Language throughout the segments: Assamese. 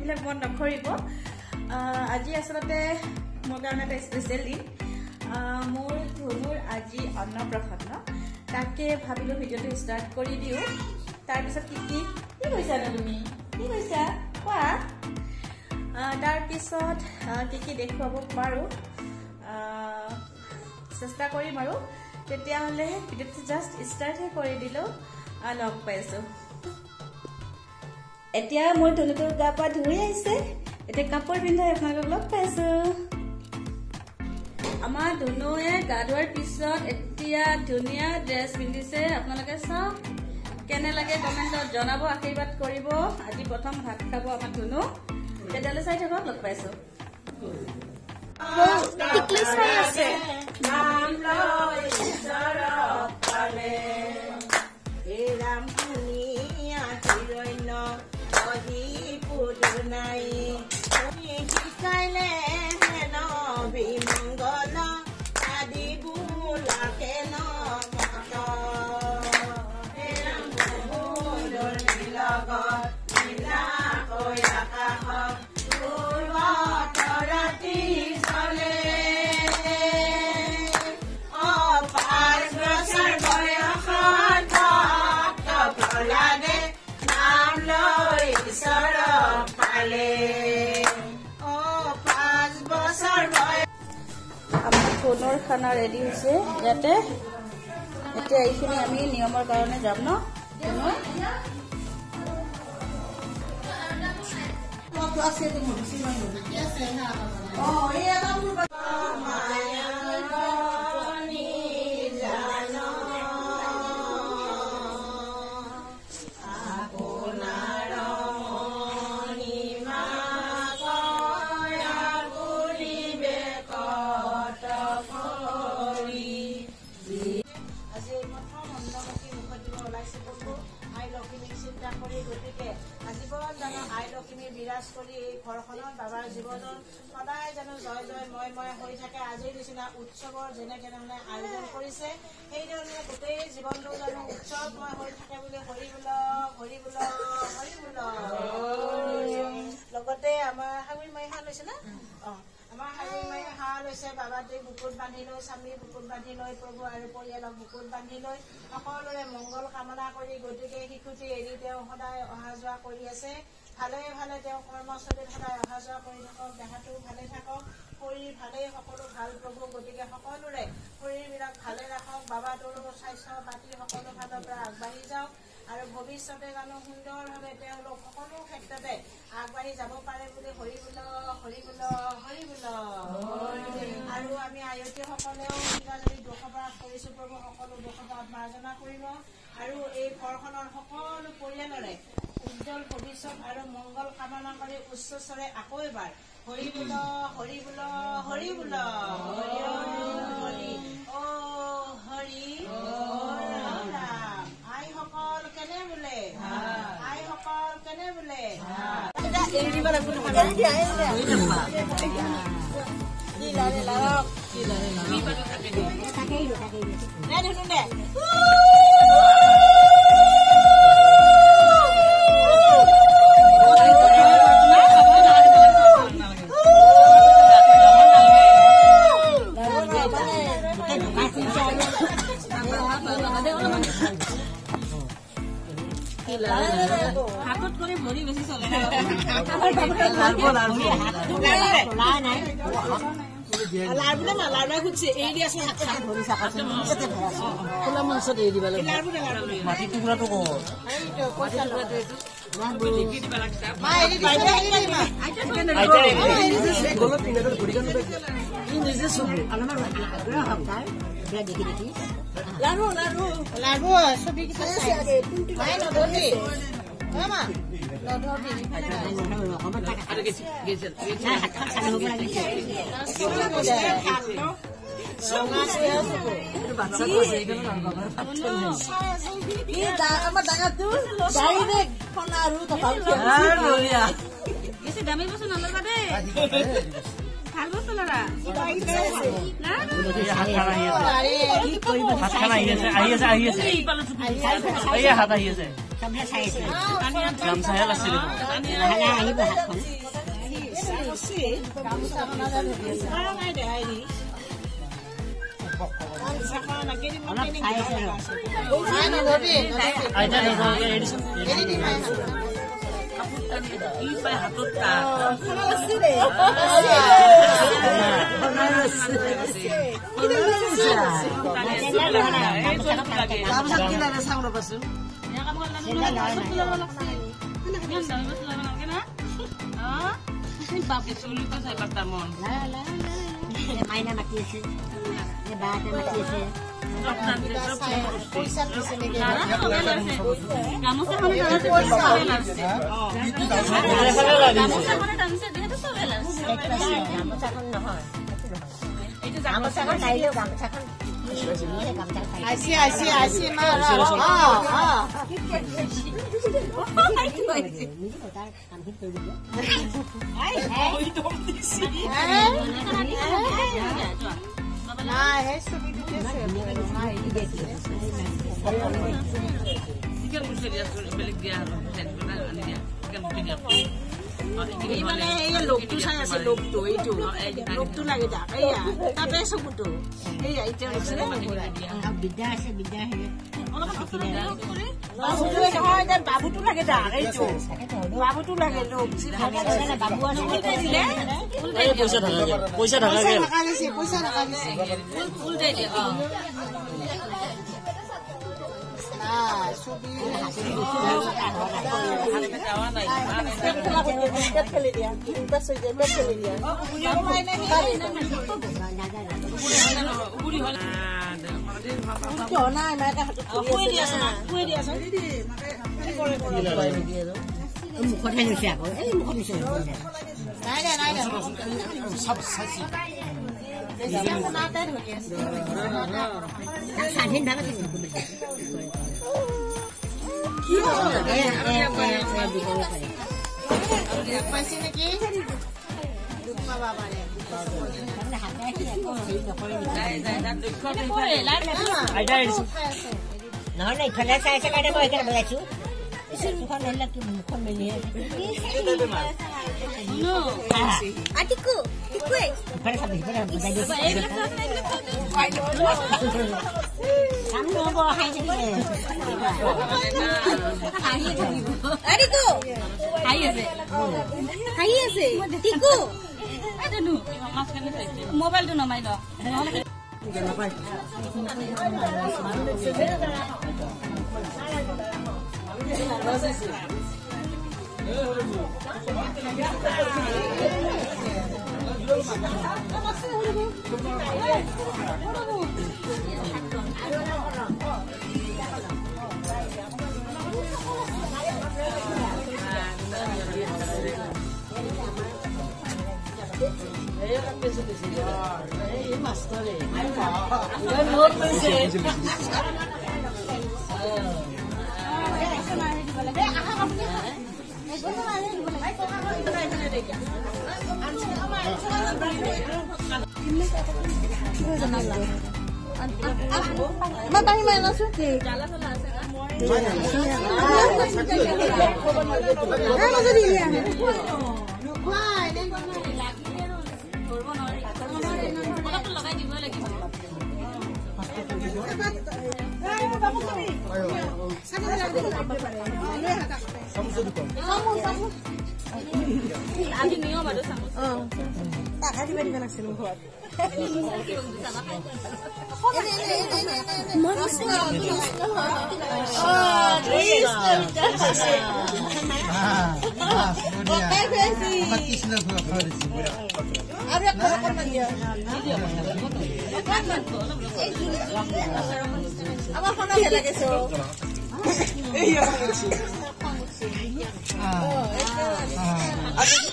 এইবিলাক মন নকৰিব আজি আসলতে মোৰ কাৰণে এটা স্পেচিয়েল দিন মোৰ ধনুৰ আজি অন্নপ্ৰসন্ন তাকে ভাবিলো ভিডিঅ'টো ষ্টাৰ্ট কৰি দিও তাৰ পিছত কি কৈছা তুমি কি কৈছা কোৱা তাৰ পিছত কি দেখুৱাব পাৰো চেষ্টা কৰিম আৰু তেতিয়া হলে ভিডিঅ'টো জাস্ট ষ্টাৰ্ট কৰি দিলো লগ পাইছো এতিয়া মই ধনুটোৰ গা পা ধুই আহিছে এতিয়া কাপোৰ পিন্ধাই আপোনালোকক লগ পাইছো আমাৰ ধনুৱে গা ধোৱাৰ পিছত এতিয়া ধুনীয়া ড্ৰেছ পিন্ধিছে আপোনালোকে চাওক কেনে লাগে কমেণ্টত জনাব আশীৰ্বাদ কৰিব আজি প্ৰথম ভাত খাব আমাৰ ধনু তেতিয়ালে চাই থাকক লগ পাইছো নাম লয় ঈশ্বৰ পালে হে ৰাম ধুনীয়া হিৰণ্য অহি পুজুৰ নাই শিকাইলে হেন বিমংগল আদি বুলাকে ন মত হে ৰাম বহুৰ লগত নীলা কৈ আকাশত পূৰ্বত ৰাতি চলে পাঁচ বছৰ বয়সত ভক্ত প্ৰহ্লাদে নাম লৈ ঈশ্বৰ পালে আমাৰ ফোনৰ খানা ৰেডি হৈছে ইয়াতে এতিয়া এইখিনি আমি নিয়মৰ কাৰণে যাম ন বিৰাজ কৰি এই ঘৰখনত বাবাৰ জীৱনত সদায় যেন জয় জয় ময় হৈ থাকে আজিৰ নিচিনা উৎসৱৰ যেনে কেনেধৰণে আয়োজন কৰিছে সেইধৰণে গোটেই জীৱনটো যেন উৎসৱময় হৈ থাকে বুলি হৰি বোল লগতে আমাৰ হাগুৰি মাই হাঁহ লৈছে না আমাৰ হাগুৰি মাই হাঁহ লৈছে বাবাটোৱে বুকুত বান্ধি লৈ স্বামীৰ বুকুত বান্ধি লৈ প্ৰভু আৰু পৰিয়ালক বুকুত বান্ধি লৈ সকলোৰে মংগল কামনা কৰি গতিকে শিশুটি এৰি তেওঁ সদায় অহা যোৱা কৰি আছে ভালে ভালে তেওঁ কৰ্মস্থলীত সদায় অহা যোৱা কৰি থাকক দেহাটো ভালে থাকক শৰীৰ ভালেই সকলো ভাল প্ৰভু গতিকে সকলোৰে শৰীৰবিলাক ভালে ৰাখক বাবাটোৰো স্বাস্থ্য পাতি সকলো ফালৰ পৰা আগবাঢ়ি যাওক আৰু ভৱিষ্যতে জানো সুন্দৰভাৱে তেওঁলোক সকলো ক্ষেত্ৰতে আগবাঢ়ি যাব পাৰে বুলি হৰি বোল আৰু আমি আয়তীসকলেও কিবা যদি দুখবাস কৰিছো প্ৰভু সকলো দুখবাস মাৰ্জনা কৰিব আৰু এই ঘৰখনৰ সকলো পৰিয়ালৰে উজ্জ্বল ভৱিষ্যত আৰু মংগল কামনা কৰি উচ্চস্বৰে আকৌ এবাৰ হৰি বোল হৰি অ হৰি আইসকল কেনে বোলে এৰি দিব হাতত করে ভরি বেশি চলে লাড়ু খুঁজছে এই দিয়ে আছে ভরি খোলা মাংসত এৰি দিব মাটি টুকুৰাটো লাড়ু ছবি দামী বস্তু নলবা দেই ভাল বস্তু ল'ৰা Main nama kiasi, ni bahasa nama kiasi. Nói này saya ada boleh kena belacu. Bukan lelaki bukan melihat. No. Adikku, adikku. Pada sampai kamu mau hai ni. Adikku. Hai ase. Hai ase. Adikku. Ada nu. Mobile tu nama itu. Matang main langsung ke.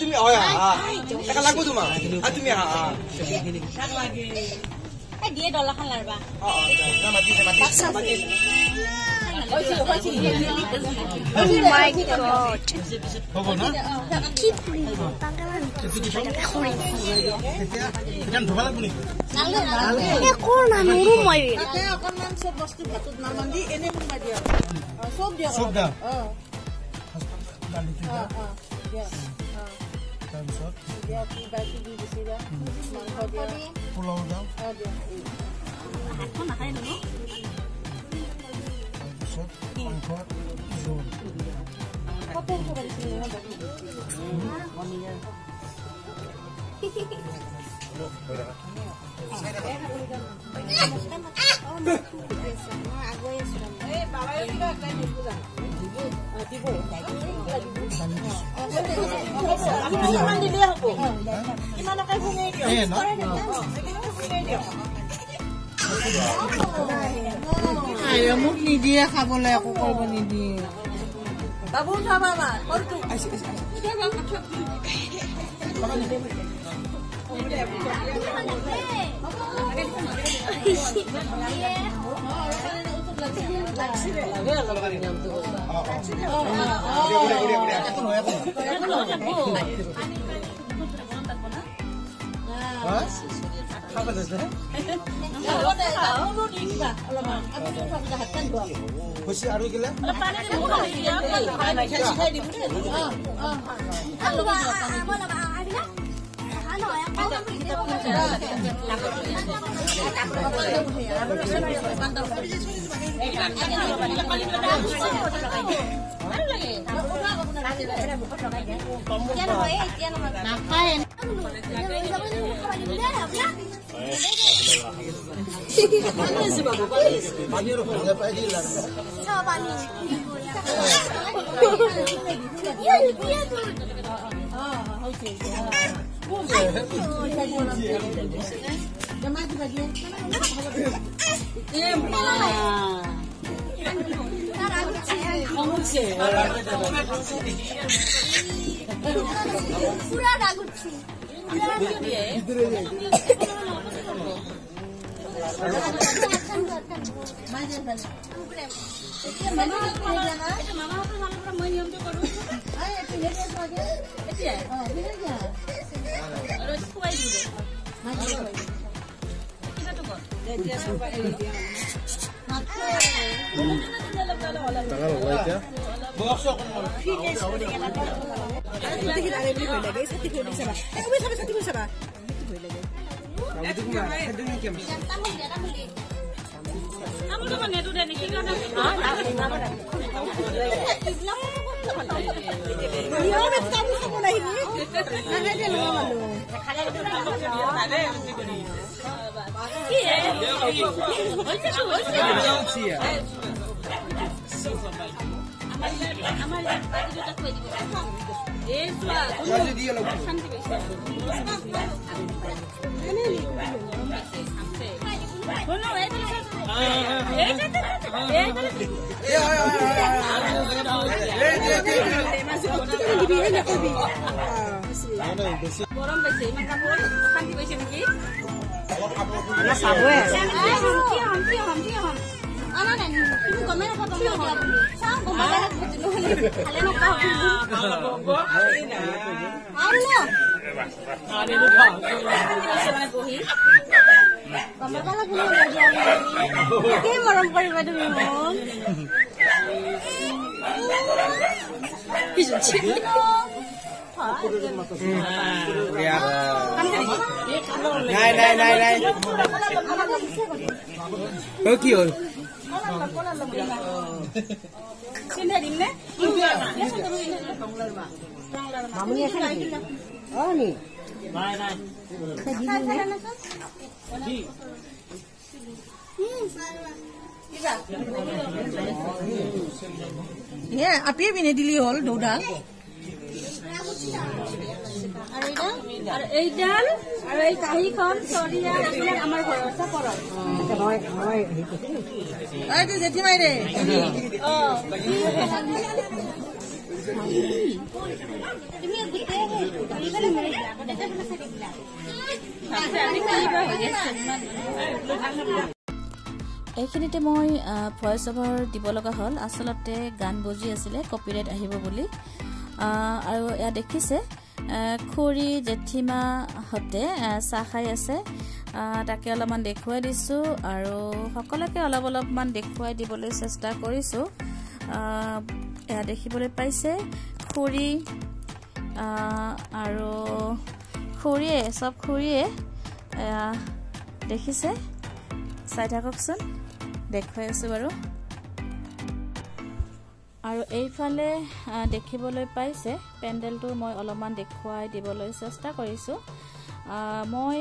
তুমি এটা লাগবো তোমার তুমি দিয়ে ডলাখন লাৰবা মাতি হ'ব না এতিয়া ধুবা লাগব নেকি অকণমান চব বস্তু ভাতত নামান্দি এনে সোমাই দিয়া চব দিয়া চব দা তাৰপিছত পোলাও দাও তাৰপিছত মাংস জোল মোক নিদিয়ে খাবলৈ একো কৰিব নিদিয়ে বাবু খাবা আৰু গেলে পুৰা ৰাগুছি গৰম পাইছে ইমান কাপোৰ শান্তি পাইছে নেকি মৰম কৰিবা তুমি মোক কি হ'ল মামুনি আছে নেকি নি আপিয়ে পিনে দিলি হ'ল দৌডাল আৰু এইডাল আৰু এই কাহিখন চৰিয়া এইবিলাক আমাৰ ঘৰৰ চাপৰৰ জেঠিমাই ৰে এইখিনিতে মই ভয়েস ওভাৰ দিব লগা হ'ল আসলতে গান বজি আছিলে কপিৰাইট আহিব বুলি আৰু এয়া দেখিছে খুৰী জেঠিমা হতে চাহ খাই আছে তাকে অলপমান দেখুৱাই দিছো আৰু সকলোকে অলপমান দেখুৱাই দিবলৈ চেষ্টা কৰিছো এয়া দেখিবলৈ পাইছে খুৰী আৰু খুৰীয়ে সব খুৰীয়ে দেখিছে চাই থাককচোন দেখুৱাই আছো বাৰু আৰু এইফালে দেখিবলৈ পাইছে পেন্ডেলটো মই অলপমান দেখুৱাই দিবলৈ চেষ্টা কৰিছো মই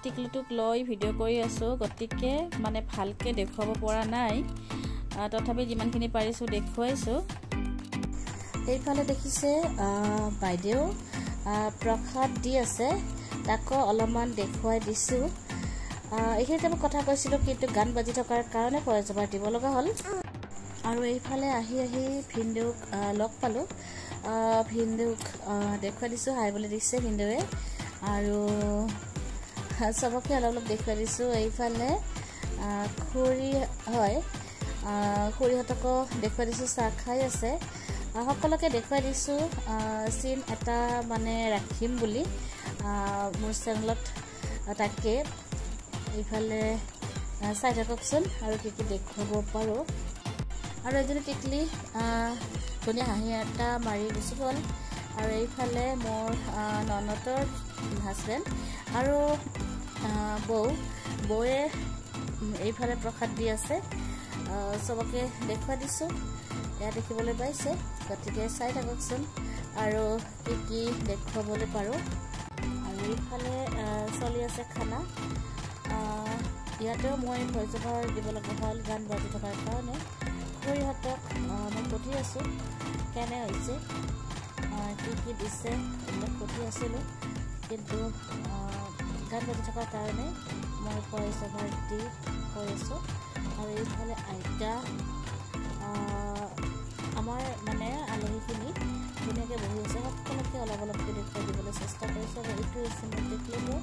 টিকলুটুক লৈ ভিডিঅ' কৰি আছো গতিকে মানে ভালকে দেখুৱাব পৰা নাই তথাপি যিমানখিনি পাৰিছো দেখুৱাইছো এইফালে দেখিছে বাইদেউ প্ৰসাদ দি আছে তাকো অলপমান দেখুৱাই দিছো এইখিনিতে মই কথা কৈছিলো কিন্তু গান বাজি থকাৰ কাৰণে ভয়েস ওভাৰ দিব লগা হ'ল আৰু এইফালে আহি ভিনদেউক লগ পালো ভিনদেউক দেখুৱাই দিছো হাই বুলি দিছে ভিনদেউৱে আৰু সবকে অলপ দেখুৱাই দিছো এইফালে খুৰী হয় খুৰীহঁতকো দেখুৱাই দিছো চাহ খাই আছে সকলোকে দেখুৱাই দিছো সিন এটা মানে ৰাখিম বুলি মোৰ চেনেলত তাকে এইফালে চাই থাককচোন আৰু কি দেখুৱাব পাৰো আৰু এজনী টিকলি ধুনীয়া হাঁহি এটা মাৰি গুচি গ'ল আৰু এইফালে মোৰ ননদৰ হাজবেণ্ড আৰু বৌয়ে এইফালে প্ৰসাদ দি আছে সবকে দেখুৱাই দিছো এয়া দেখিবলৈ পাইছে গতিকে চাই থাককচোন আৰু কি দেখুৱাবলৈ পাৰো আৰু এইফালে চলি আছে খানা ইয়াতেও মই ভয়েস ওভাৰ দিব লগা হ'ল গান বাজি থকাৰ কাৰণে খুৰীহঁতক মই সুধি আছো কেনে হৈছে কি দিছে এইবিলাক সুধি আছিলোঁ কিন্তু গান বাজি থকাৰ কাৰণে মই ভয়েস ওভাৰ দি কৈ আছোঁ আৰু এইফালে আইতা আমাৰ মানে আলহীখিনি ধুনীয়াকৈ বহি আছে সকলোকে অলপকৈ দেখুৱাই দিবলৈ চেষ্টা কৰিছোঁ আৰু এইটো চিনেমাত দেখিলেও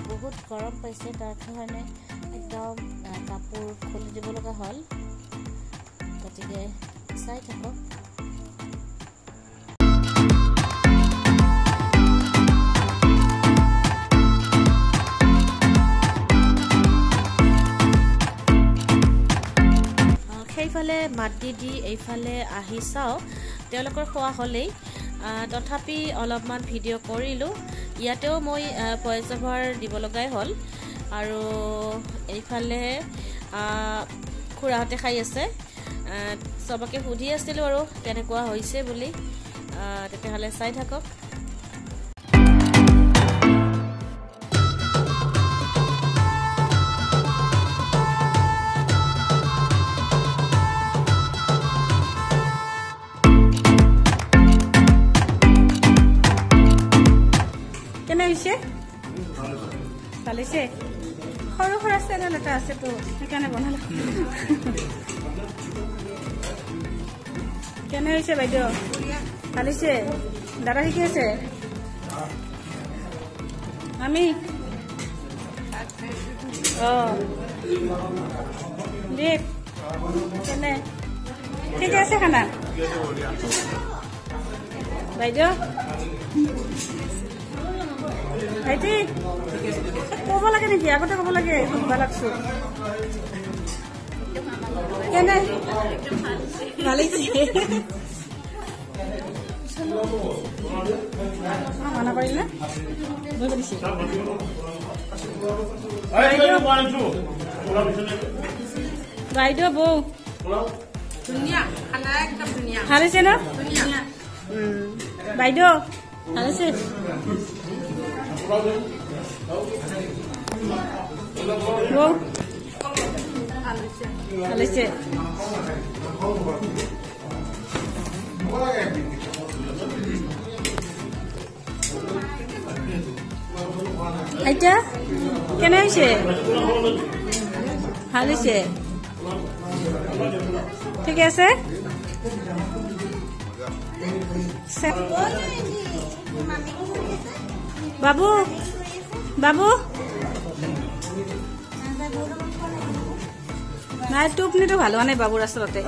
বহুত গৰম পাইছে তাৰ কাৰণে একদম কাপোৰ খুলি দিব লগা হ'ল গতিকে চাই থাকক সেইফালে মাটি দি এইফালে আহি চাওঁ তেওঁলোকৰ খোৱা হ'লেই তথাপি অলপমান ভিডিঅ' কৰিলোঁ ইয়াতেও মই ভয়েস ওভাৰ দিব লগাই হ'ল আৰু এইফালে খুৰাহঁতে খাই আছে সবকে সুধি আছিলোঁ আৰু কেনেকুৱা হৈছে বুলি তেতিয়াহ'লে চাই থাকক চালিছে সৰু সৰু চেনেল এটা আছে তো সেইকাৰণে বনালে কেনে হৈছে বাইদেউ চালিছে দাদা শিকি আছে আমি দীপ কেনে ঠিক আছে খানা বাইদেউ ভাইটি ক'ব লাগে নেকি আগতে ক'ব লাগে ভাল লাগছো কেনে মানা কৰিলে বাইদেউ বৌ ধুনীয়া খানা একদম ধুনীয়া ভাল হৈছে ন বাইদেউ ভাল হৈছে আইতা কেনে হৈছে ভাল হৈছে ঠিক আছে বাবু বাবু নাই টোপনিটো ভাল হোৱা নাই বাবুৰ আচলতে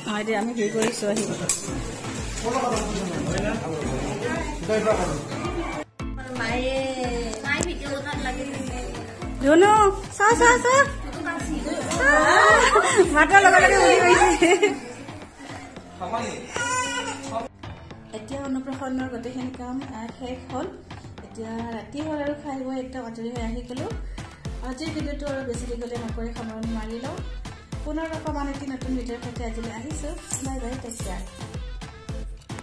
হয় দে আমি হেৰি কৰিছো আহি ধুনু চা মাতৰ লগে লগে উৰি গৈছে এতিয়া অন্নপ্ৰসন্নৰ গোটেইখিনি কাম শেষ হ'ল এতিয়া ৰাতি হ'ল আৰু খাই বৈ একদম আজৰি হৈ আহি গ'লো আজিৰ ভিডিঅ'টো আৰু বেছি দীঘলীয়া নকৰি সামৰণি মাৰি লওঁ পুনৰ অকণমান এটি নতুন ভিডিঅ'ৰ সৈতে আজিলৈ আহিছোঁ বাই বাই টেক কেয়াৰ